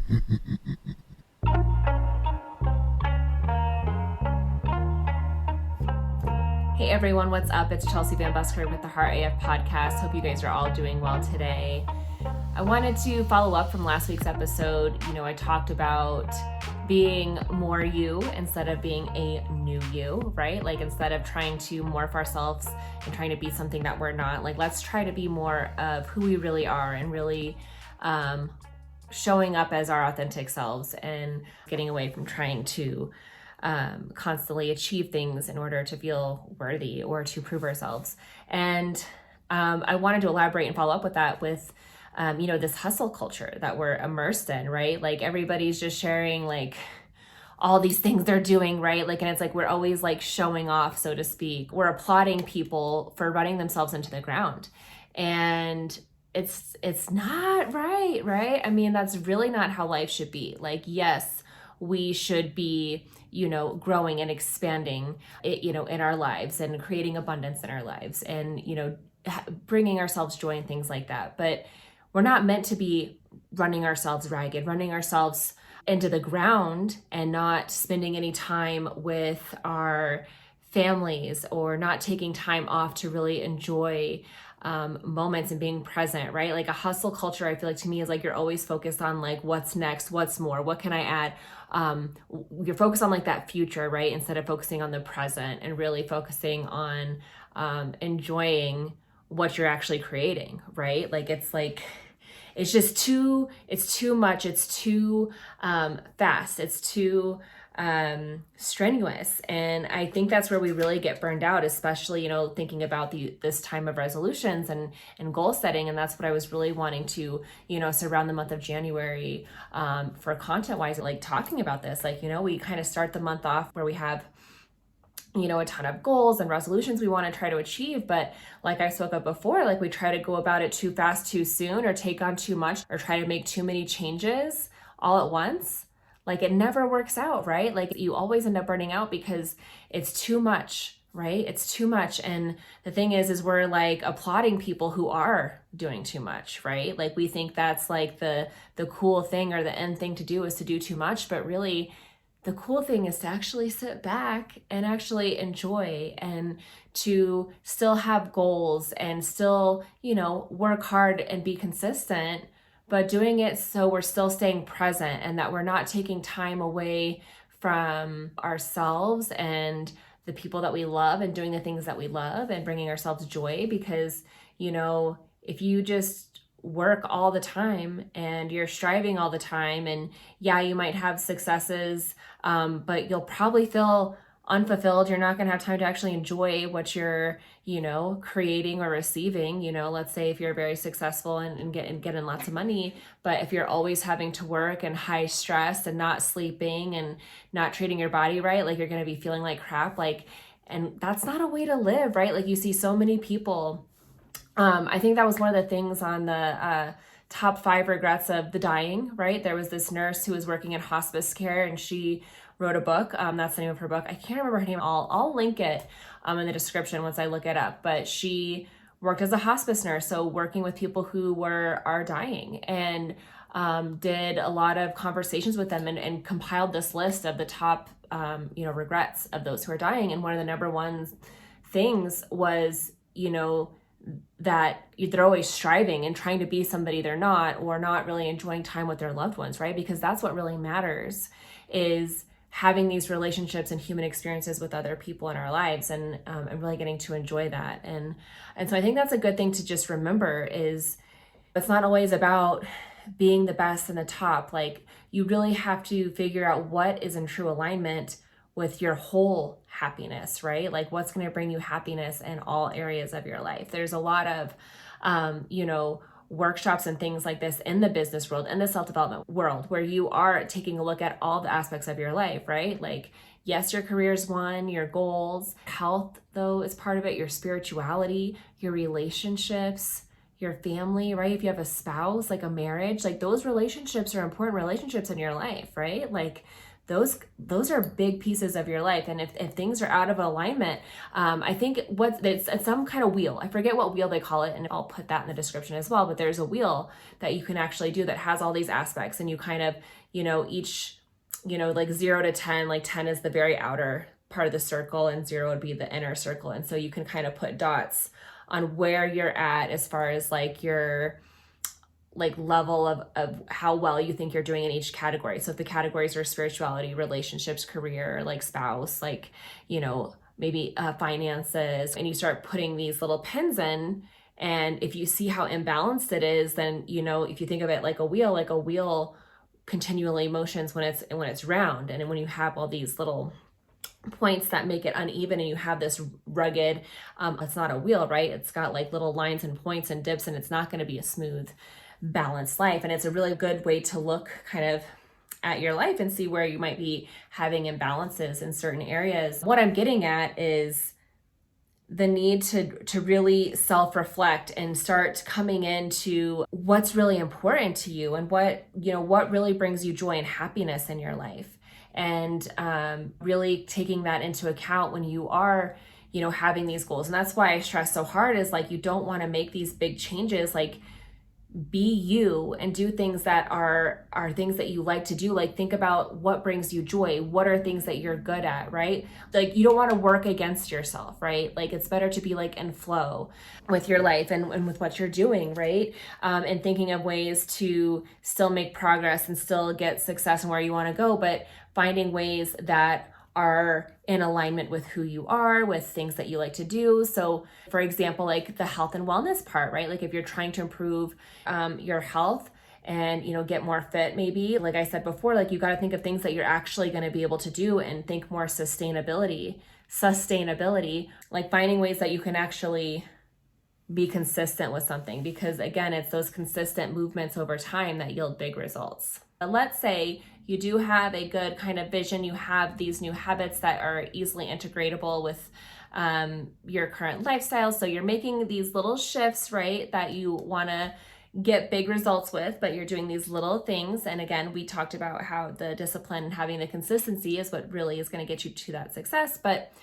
Hey everyone, what's up? It's Chelsea VanBuskirk with the Heart AF podcast. Hope you guys are all doing well today. I wanted to follow up from last week's episode. I talked about being more you instead of being a new you, right? Like instead of trying to morph ourselves and trying to be something that we're not, like let's try to be more of who we really are and really showing up as our authentic selves and getting away from trying to constantly achieve things in order to feel worthy or to prove ourselves. And I wanted to elaborate and follow up with that with, this hustle culture that we're immersed in, right? Like everybody's just sharing like all these things they're doing, right? Like, and it's like, we're always like showing off, so to speak. We're applauding people for running themselves into the ground. And it's not right, right? I mean, that's really not how life should be. Like, yes, we should be, growing and expanding it, in our lives and creating abundance in our lives and, bringing ourselves joy and things like that. But we're not meant to be running ourselves ragged, running ourselves into the ground and not spending any time with our families or not taking time off to really enjoy moments and being present, right? Like a hustle culture, I feel like to me is like you're always focused on like what's next, what's more, what can I add? You're focused on like that future, right? Instead of focusing on the present and really focusing on enjoying what you're actually creating, right? It's just too much. It's too fast. It's too strenuous. And I think that's where we really get burned out, especially, thinking about this time of resolutions and goal setting. And that's what I was really wanting to, surround the month of January for content wise, like talking about this, like, we kind of start the month off where we have a ton of goals and resolutions we want to try to achieve. But like I spoke of before, like we try to go about it too fast, too soon, or take on too much, or try to make too many changes all at once. Like it never works out, right? Like you always end up burning out because it's too much, right? It's too much. And the thing is we're like applauding people who are doing too much, right? Like we think that's like the cool thing or the end thing to do is to do too much, but really the cool thing is to actually sit back and actually enjoy and to still have goals and still, work hard and be consistent, but doing it so we're still staying present and that we're not taking time away from ourselves and the people that we love and doing the things that we love and bringing ourselves joy. Because, if you just work all the time and you're striving all the time and yeah, you might have successes, but you'll probably feel unfulfilled. You're not going to have time to actually enjoy what you're, creating or receiving. Let's say if you're very successful and getting lots of money, but if you're always having to work and high stress and not sleeping and not treating your body right, like you're going to be feeling like crap. And that's not a way to live, right? Like you see so many people. I think that was one of the things on the top 5 regrets of the dying, right? There was this nurse who was working in hospice care and she wrote a book. That's the name of her book. I can't remember her name. I'll link it in the description once I look it up. But she worked as a hospice nurse, so working with people who are dying, and did a lot of conversations with them and compiled this list of the top regrets of those who are dying. And one of the number one things was that they're always striving and trying to be somebody they're not, or not really enjoying time with their loved ones, right? Because that's what really matters, is having these relationships and human experiences with other people in our lives and really getting to enjoy that. And so I think that's a good thing to just remember, is it's not always about being the best and the top. Like you really have to figure out what is in true alignment with your whole happiness, right? Like what's going to bring you happiness in all areas of your life. There's a lot of, workshops and things like this in the business world, in the self-development world, where you are taking a look at all the aspects of your life, right? Like, yes, your career is one, your goals, health, though, is part of it, your spirituality, your relationships, your family, right? If you have a spouse, like a marriage, like those relationships are important relationships in your life, right? Like those are big pieces of your life. And if things are out of alignment, I think it's some kind of wheel. I forget what wheel they call it, and I'll put that in the description as well. But there's a wheel that you can actually do that has all these aspects, and you kind of, each, like 0 to 10, like 10 is the very outer part of the circle and 0 would be the inner circle. And so you can kind of put dots on where you're at as far as like your like level of how well you think you're doing in each category. So if the categories are spirituality, relationships, career, like spouse, like, maybe finances, and you start putting these little pins in, and if you see how imbalanced it is, then, if you think of it like a wheel continually motions when it's round. And when you have all these little points that make it uneven and you have this rugged, it's not a wheel, right? It's got like little lines and points and dips, and it's not going to be a smooth, balanced life. And it's a really good way to look kind of at your life and see where you might be having imbalances in certain areas. What I'm getting at is the need to really self-reflect and start coming into what's really important to you and what really brings you joy and happiness in your life. And really taking that into account when you are, having these goals. And that's why I stress so hard is like, you don't want to make these big changes, like be you and do things that are things that you like to do. Like think about what brings you joy. What are things that you're good at, right? Like you don't want to work against yourself, right? Like it's better to be like in flow with your life and with what you're doing, right? And thinking of ways to still make progress and still get success and where you want to go, but finding ways that are in alignment with who you are, with things that you like to do. So for example, like the health and wellness part, right? Like if you're trying to improve your health and, get more fit, maybe, like I said before, like you got to think of things that you're actually going to be able to do and think more sustainability, like finding ways that you can actually be consistent with something, because again, it's those consistent movements over time that yield big results. But let's say you do have a good kind of vision, you have these new habits that are easily integratable with your current lifestyle. So you're making these little shifts, right, that you want to get big results with, but you're doing these little things. And again, we talked about how the discipline and having the consistency is what really is going to get you to that success. But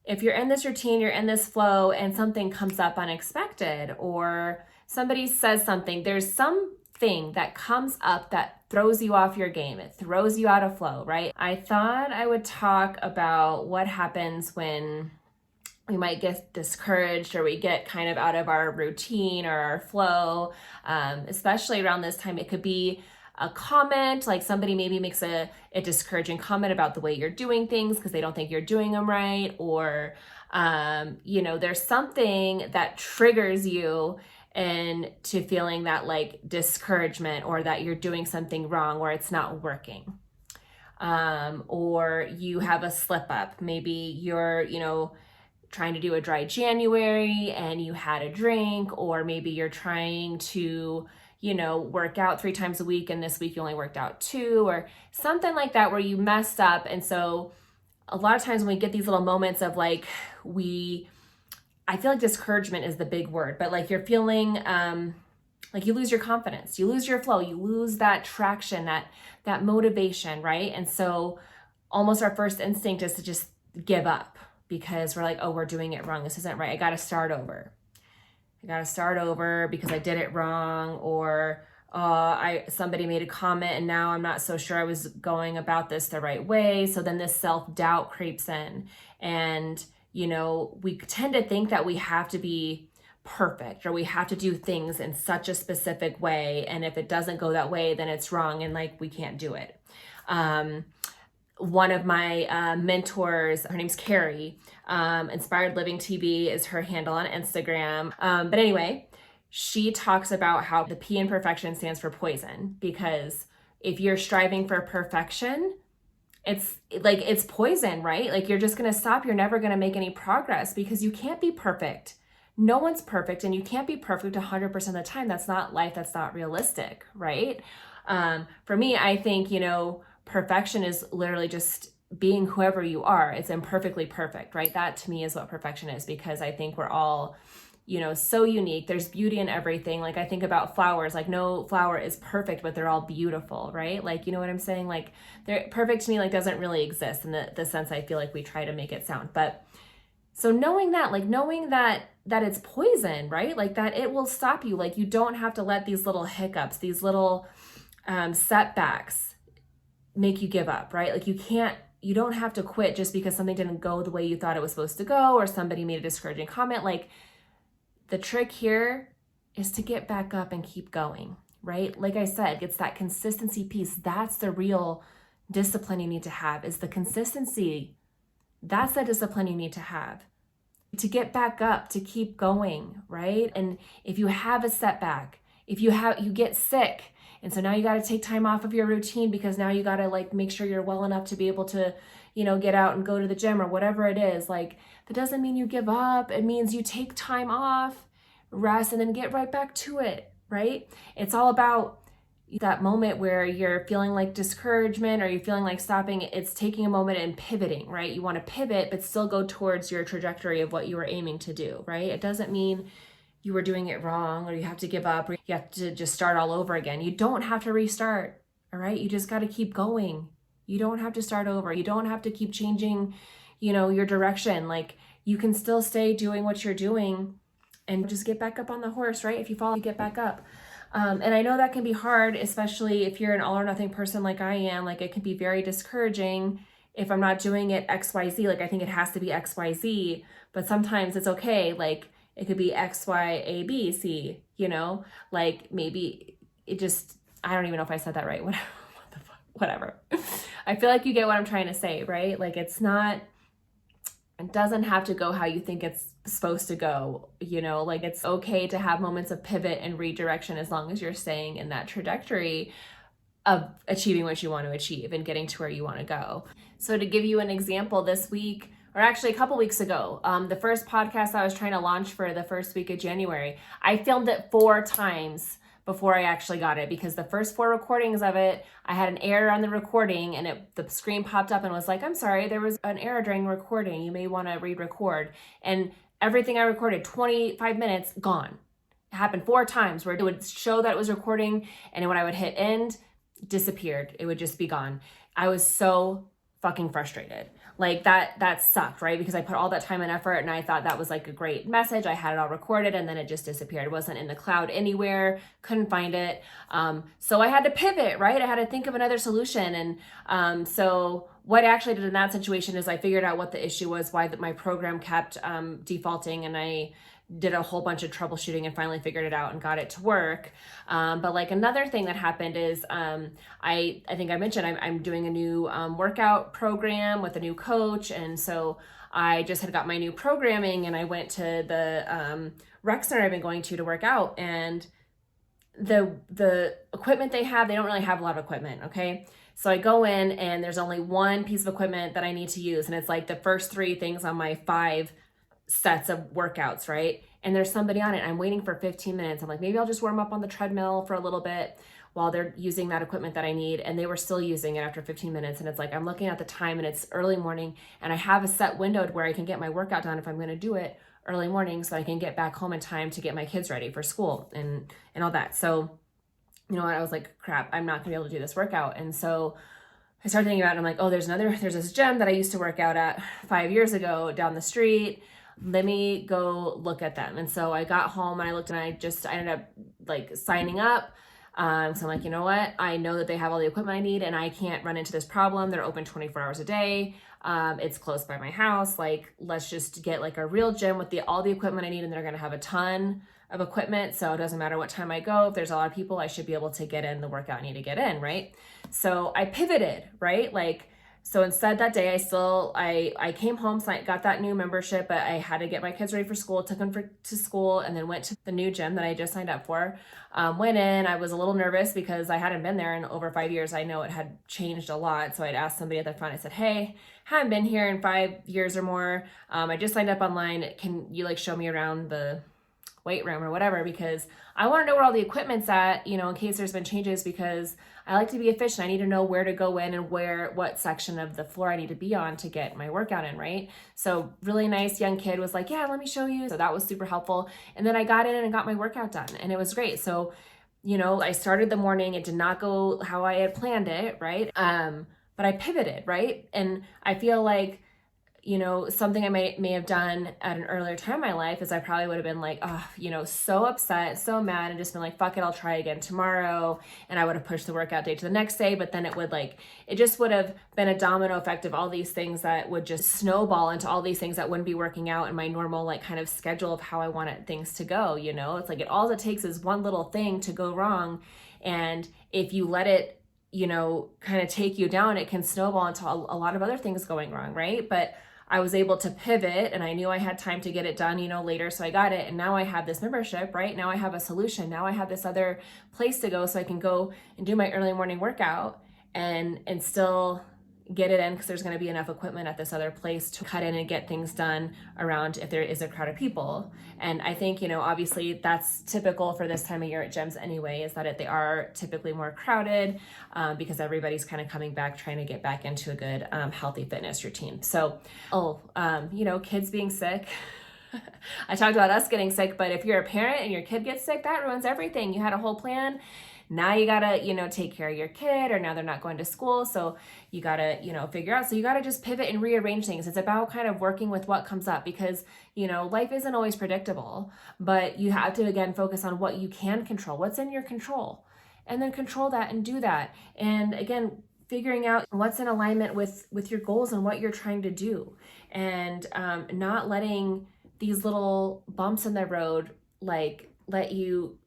if you're in this routine, you're in this flow, and something comes up unexpected, or somebody says something, there's something that comes up that throws you off your game. It throws you out of flow, right? I thought I would talk about what happens when we might get discouraged or we get kind of out of our routine or our flow, especially around this time. It could be a comment, like somebody maybe makes a discouraging comment about the way you're doing things because they don't think you're doing them right, or there's something that triggers you into feeling that like discouragement, or that you're doing something wrong, or it's not working, or you have a slip up. Maybe you're trying to do a dry January and you had a drink, or maybe you're trying to work out 3 times a week and this week you only worked out 2, or something like that where you messed up. And so a lot of times when we get these little moments of like, I feel like discouragement is the big word, but like you're feeling like you lose your confidence, you lose your flow, you lose that traction, that motivation, right? And so almost our first instinct is to just give up, because we're like, oh, we're doing it wrong. This isn't right. I got to start over. Because I did it wrong, or somebody made a comment and now I'm not so sure I was going about this the right way. So then this self-doubt creeps in, and we tend to think that we have to be perfect, or we have to do things in such a specific way, and if it doesn't go that way, then it's wrong, and like we can't do it. One of my mentors, her name's Cardi, Inspired Living TV is her handle on Instagram. But anyway, she talks about how the P in perfection stands for poison, because if you're striving for perfection, it's poison, right? Like you're just going to stop. You're never going to make any progress, because you can't be perfect. No one's perfect, and you can't be perfect 100% of the time. That's not life. That's not realistic, right? For me, I think, perfection is literally just being whoever you are. It's imperfectly perfect, right? That to me is what perfection is, because I think we're all so unique. There's beauty in everything. Like I think about flowers, like no flower is perfect, but they're all beautiful, right? Like, you know what I'm saying? Like they're perfect to me, like doesn't really exist in the sense I feel like we try to make it sound. But so knowing that it's poison, right? Like that it will stop you. Like you don't have to let these little hiccups, these little setbacks make you give up, right? Like you don't have to quit just because something didn't go the way you thought it was supposed to go, or somebody made a discouraging comment. Like the trick here is to get back up and keep going, right? Like I said, it's that consistency piece. That's the real discipline you need to have, is the consistency. That's the discipline you need to have to get back up, to keep going, right? And if you have a setback, if you get sick, and so now you got to take time off of your routine because now you got to like make sure you're well enough to be able to, get out and go to the gym or whatever it is. Like that doesn't mean you give up. It means you take time off, rest, and then get right back to it, right? It's all about that moment where you're feeling like discouragement or you're feeling like stopping. It's taking a moment and pivoting, right? You want to pivot, but still go towards your trajectory of what you were aiming to do, right? It doesn't mean you were doing it wrong or you have to give up or you have to just start all over again. You don't have to restart, all right? You just got to keep going. You don't have to start over. You don't have to keep changing, your direction. Like you can still stay doing what you're doing and just get back up on the horse, right? If you fall, you get back up. And I know that can be hard, especially if you're an all or nothing person like I am. Like it can be very discouraging if I'm not doing it XYZ. Like I think it has to be XYZ, but sometimes it's okay. Like it could be X, Y, A, B, C, like maybe it just, I don't even know if I said that right. Whatever. I feel like you get what I'm trying to say, right? Like it doesn't have to go how you think it's supposed to go, like it's okay to have moments of pivot and redirection as long as you're staying in that trajectory of achieving what you want to achieve and getting to where you want to go. So to give you an example, this week, or actually a couple weeks ago, the first podcast I was trying to launch for the first week of January, I filmed it 4 times before I actually got it, because the first 4 recordings of it, I had an error on the recording and the screen popped up and was like, I'm sorry, there was an error during recording. You may want to re-record. And everything I recorded, 25 minutes, gone. It happened 4 times where it would show that it was recording, and when I would hit end, disappeared. It would just be gone. I was so fucking frustrated. Like that sucked, right? Because I put all that time and effort and I thought that was like a great message. I had it all recorded and then it just disappeared. It wasn't in the cloud anywhere, couldn't find it. So I had to pivot, right? I had to think of another solution. And so what I actually did in that situation is I figured out what the issue was, why my program kept defaulting, and I did a whole bunch of troubleshooting and finally figured it out and got it to work. But like another thing that happened is I think I mentioned I'm doing a new workout program with a new coach. And so I just had got my new programming and I went to the rec center I've been going to work out. And the equipment they don't really have a lot of equipment, okay? So I go in and there's only one piece of equipment that I need to use. And it's like the first 3 things on my 5 sets of workouts, right? And there's somebody on it. I'm waiting for 15 minutes. I'm like, maybe I'll just warm up on the treadmill for a little bit while they're using that equipment that I need. And they were still using it after 15 minutes. And it's like, I'm looking at the time and it's early morning and I have a set window where I can get my workout done if I'm going to do it early morning so I can get back home in time to get my kids ready for school and all that. So, I was like, crap, I'm not gonna be able to do this workout. And so I started thinking about it. And I'm like, oh, there's this gym that I used to work out at 5 years ago down the street. Let me go look at them. And so I got home and I looked and I ended up like signing up. So I'm like, you know what? I know that they have all the equipment I need and I can't run into this problem. They're open 24 hours a day. It's close by my house. Like, let's just get like a real gym with all the equipment I need. And they're going to have a ton of equipment. So it doesn't matter what time I go. If there's a lot of people, I should be able to get in the workout I need to get in. Right. So I pivoted, right? So instead that day I came home, so I got that new membership, but I had to get my kids ready for school, took them to school, and then went to the new gym that I just signed up for. Went in, I was a little nervous because I hadn't been there in over 5 years. I know it had changed a lot. So I'd asked somebody at the front, I said, hey, haven't been here in 5 years or more. I just signed up online. Can you show me around the weight room or whatever, because I want to know where all the equipment's at, in case there's been changes, because I like to be efficient. I need to know where to go in and what section of the floor I need to be on to get my workout in, right? So really nice young kid was like, yeah, let me show you. So that was super helpful. And then I got in and got my workout done, and it was great. So, I started the morning. It did not go how I had planned it, right? But I pivoted, right? And I feel like, something I may have done at an earlier time in my life is I probably would have been like, so upset, so mad, and just been like, fuck it, I'll try again tomorrow. And I would have pushed the workout day to the next day, but then it just would have been a domino effect of all these things that would just snowball into all these things that wouldn't be working out in my normal, kind of schedule of how I wanted things to go, It's like all it takes is one little thing to go wrong. And if you let it, kind of take you down, it can snowball into a lot of other things going wrong, right? But I was able to pivot, and I knew I had time to get it done, later. So I got it. And now I have this membership, right? Now I have a solution. Now I have this other place to go, so I can go and do my early morning workout and still get it in, because there's going to be enough equipment at this other place to cut in and get things done around if there is a crowd of people. And I think, obviously that's typical for this time of year at gyms anyway, is that they are typically more crowded because everybody's kind of coming back, trying to get back into a good, healthy fitness routine. So, kids being sick. I talked about us getting sick, but if you're a parent and your kid gets sick, that ruins everything. You had a whole plan. Now you gotta, take care of your kid, or now they're not going to school. So you gotta, figure out. So you gotta just pivot and rearrange things. It's about kind of working with what comes up, because, life isn't always predictable, but you have to, again, focus on what you can control, what's in your control, and then control that and do that. And again, figuring out what's in alignment with your goals and what you're trying to do, and not letting these little bumps in the road, let you,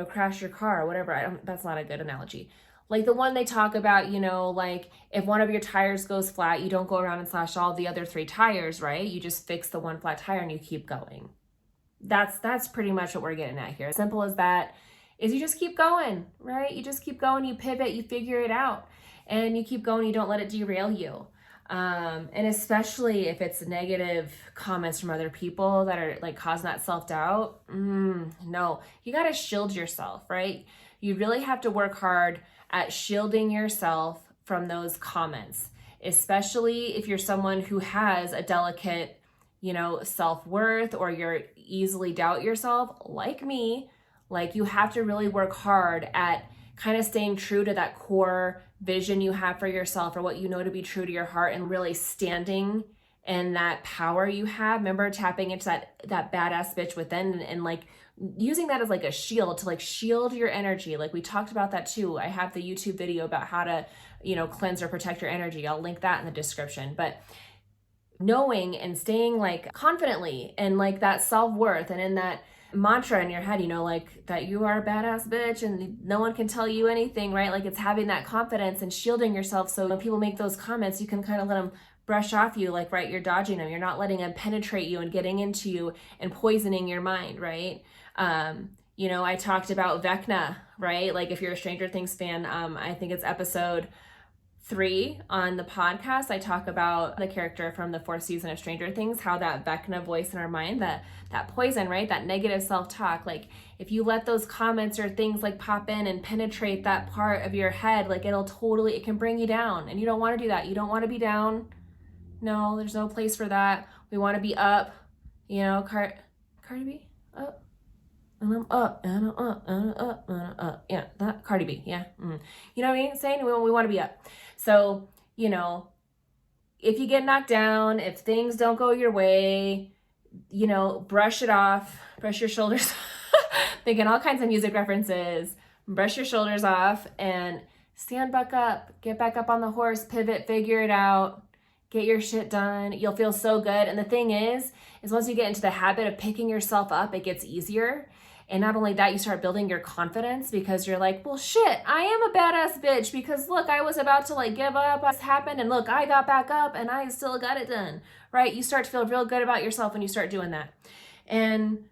crash your car or whatever. That's not a good analogy. Like the one they talk about, if one of your tires goes flat, you don't go around and slash all the other 3 tires, right? You just fix the one flat tire and you keep going. That's pretty much what we're getting at here. Simple as that is you just keep going, right? You just keep going, you pivot, you figure it out, and you keep going. You don't let it derail you. And especially if it's negative comments from other people that are causing that self-doubt, no, you got to shield yourself, right? You really have to work hard at shielding yourself from those comments, especially if you're someone who has a delicate, self-worth, or you're easily doubt yourself like me. You have to really work hard at kind of staying true to that core vision you have for yourself, or what to be true to your heart, and really standing in that power you have. Remember, tapping into that badass bitch within, and using that as a shield to shield your energy. We talked about that too. I have the YouTube video about how to, cleanse or protect your energy. I'll link that in the description. But knowing and staying confidently and that self-worth, and in that mantra in your head, that you are a badass bitch and no one can tell you anything, right? It's having that confidence and shielding yourself, so when people make those comments, you can kind of let them brush off you, right? You're dodging them. You're not letting them penetrate you and getting into you and poisoning your mind, right? I talked about Vecna, right? If you're a Stranger Things fan, I think it's episode 3 on the podcast, I talk about the character from the 4th season of Stranger Things, how that Vecna voice in our mind, that poison, right? That negative self-talk, if you let those comments or things pop in and penetrate that part of your head, it can bring you down, and you don't want to do that. You don't want to be down. No, there's no place for that. We want to be up, Cardi B, up. And I'm up, and I'm up, and I'm up, and I'm up. Yeah, that Cardi B, yeah. You know what I mean? Saying we want to be up. So, if you get knocked down, if things don't go your way, brush it off, brush your shoulders, thinking all kinds of music references, brush your shoulders off, and stand back up, get back up on the horse, pivot, figure it out, get your shit done. You'll feel so good. And the thing is once you get into the habit of picking yourself up, it gets easier. And not only that, you start building your confidence, because you're like, well, shit, I am a badass bitch, because look, I was about to give up, this happened, and look, I got back up and I still got it done, right? You start to feel real good about yourself when you start doing that. And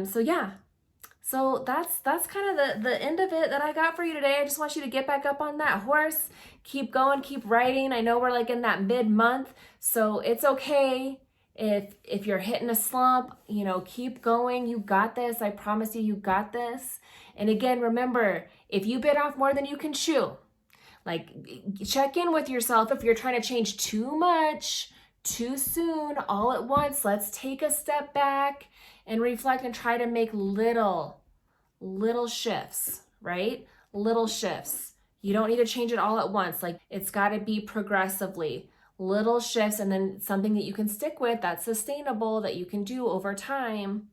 so that's kind of the end of it that I got for you today. I just want you to get back up on that horse, keep going, keep riding. I know we're in that mid-month, so it's okay If you're hitting a slump, keep going. You got this. I promise you got this. And again, remember, if you bit off more than you can chew, like, check in with yourself. If you're trying to change too much, too soon, all at once, let's take a step back and reflect and try to make little shifts, right? Little shifts. You don't need to change it all at once. Like, it's got to be progressively. Little shifts, and then something that you can stick with, that's sustainable, that you can do over time.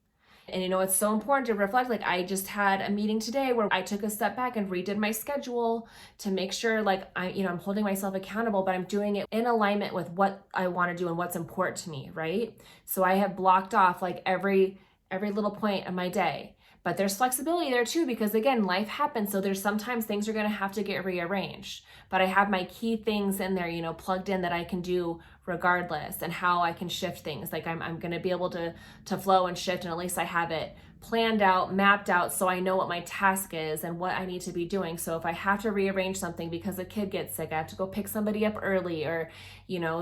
And it's so important to reflect. Like, I just had a meeting today where I took a step back and redid my schedule to make sure, like, I'm holding myself accountable, but I'm doing it in alignment with what I want to do and what's important to me, right? So I have blocked off like every little point of my day. But there's flexibility there too, because again, life happens. So there's sometimes things are going to have to get rearranged, but I have my key things in there, plugged in that I can do regardless, and how I can shift things. Like, I'm going to be able to flow and shift. And at least I have it planned out, mapped out. So I know what my task is and what I need to be doing. So if I have to rearrange something because a kid gets sick, I have to go pick somebody up early, or,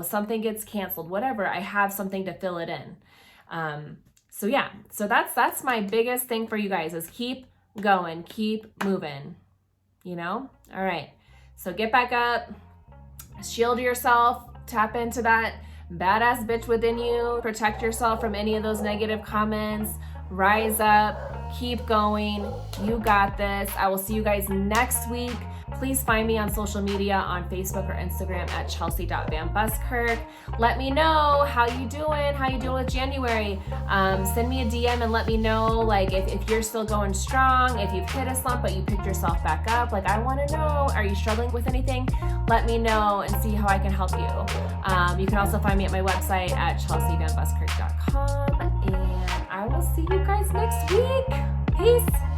something gets canceled, whatever, I have something to fill it in. So that's my biggest thing for you guys, is keep going, keep moving, All right. So get back up, shield yourself, tap into that badass bitch within you, protect yourself from any of those negative comments, rise up, keep going. You got this. I will see you guys next week. Please find me on social media on Facebook or Instagram at Chelsea.VanBuskirk. Let me know how you doing with January. Send me a DM and let me know, like, if you're still going strong, if you've hit a slump but you picked yourself back up. Like, I want to know, are you struggling with anything? Let me know and see how I can help you. You can also find me at my website at ChelseaVanBuskirk.com, and I will see you guys next week. Peace.